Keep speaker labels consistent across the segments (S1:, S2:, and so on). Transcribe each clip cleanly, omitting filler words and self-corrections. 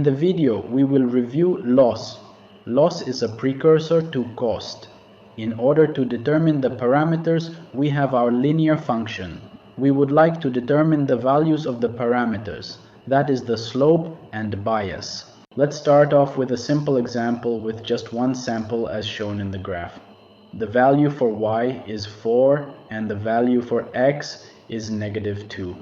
S1: the video, we will review loss. Loss is a precursor to cost. In order to determine the parameters, we have our linear function. We would like to determine the values of the parameters, that is the slope and bias. Let's start off with a simple example with just one sample as shown in the graph. The value for y is 4 and the value for x is -2.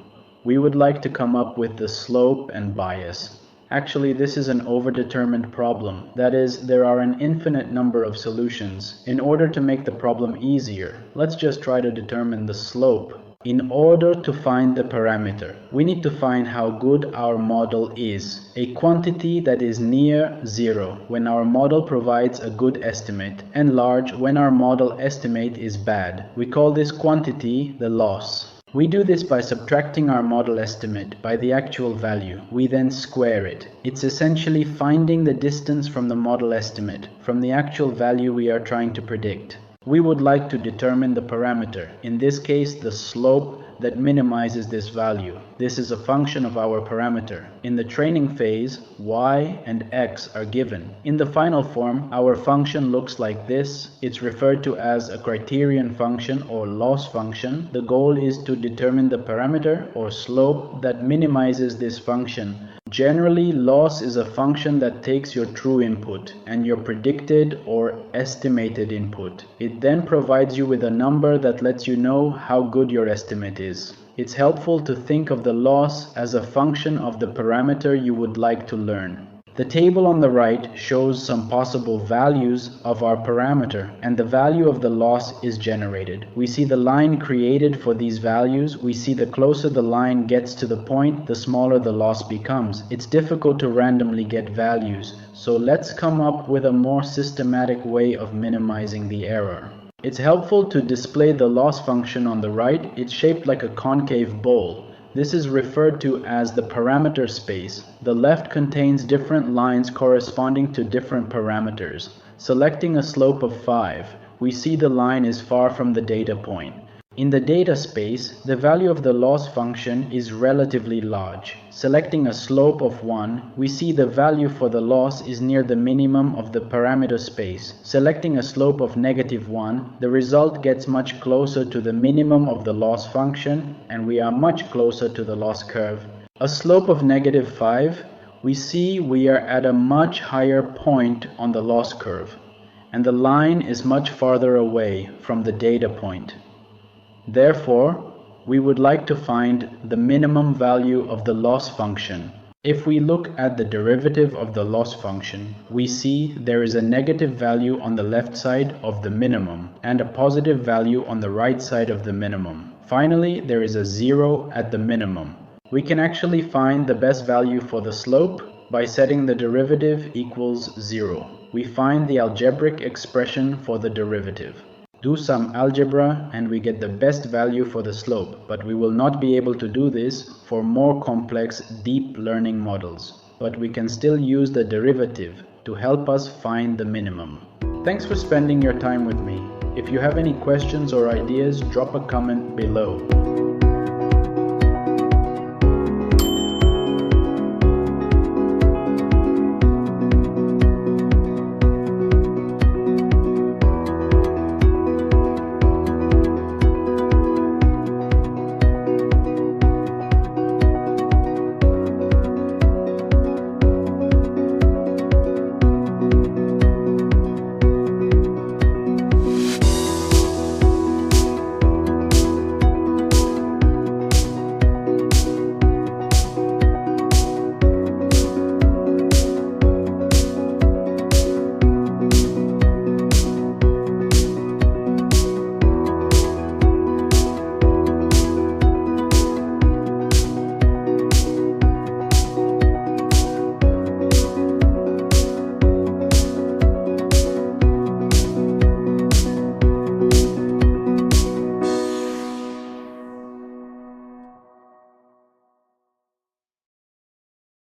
S1: We would like to come up with the slope and bias. Actually, this is an overdetermined problem. That is, there are an infinite number of solutions. In order to make the problem easier, let's just try to determine the slope. In order to find the parameter, we need to find how good our model is. A quantity that is near 0 when our model provides a good estimate, and large when our model estimate is bad. We call this quantity the loss. We do this by subtracting our model estimate by the actual value. We then square it. It's essentially finding the distance from the model estimate, from the actual value we are trying to predict. We would like to determine the parameter, in this case the slope that minimizes this value. This is a function of our parameter. In the training phase, y and x are given. In the final form, our function looks like this. It's referred to as a criterion function or loss function. The goal is to determine the parameter or slope that minimizes this function. Generally, loss is a function that takes your true input and your predicted or estimated input. It then provides you with a number that lets you know how good your estimate is. It's helpful to think of the loss as a function of the parameter you would like to learn. The table on the right shows some possible values of our parameter, and the value of the loss is generated. We see the line created for these values. We see the closer the line gets to the point, the smaller the loss becomes. It's difficult to randomly get values, so let's come up with a more systematic way of minimizing the error. It's helpful to display the loss function on the right. It's shaped like a concave bowl. This is referred to as the parameter space. The left contains different lines corresponding to different parameters. Selecting a slope of 5, we see the line is far from the data point. In the data space, the value of the loss function is relatively large. Selecting a slope of 1, we see the value for the loss is near the minimum of the parameter space. Selecting a slope of -1, the result gets much closer to the minimum of the loss function, and we are much closer to the loss curve. A slope of -5, we see we are at a much higher point on the loss curve, and the line is much farther away from the data point. Therefore, we would like to find the minimum value of the loss function. If we look at the derivative of the loss function, we see there is a negative value on the left side of the minimum and a positive value on the right side of the minimum. Finally, there is a 0 at the minimum. We can actually find the best value for the slope by setting the derivative equals 0. We find the algebraic expression for the derivative. Do some algebra and we get the best value for the slope, but we will not be able to do this for more complex deep learning models. But we can still use the derivative to help us find the minimum. Thanks for spending your time with me. If you have any questions or ideas, drop a comment below.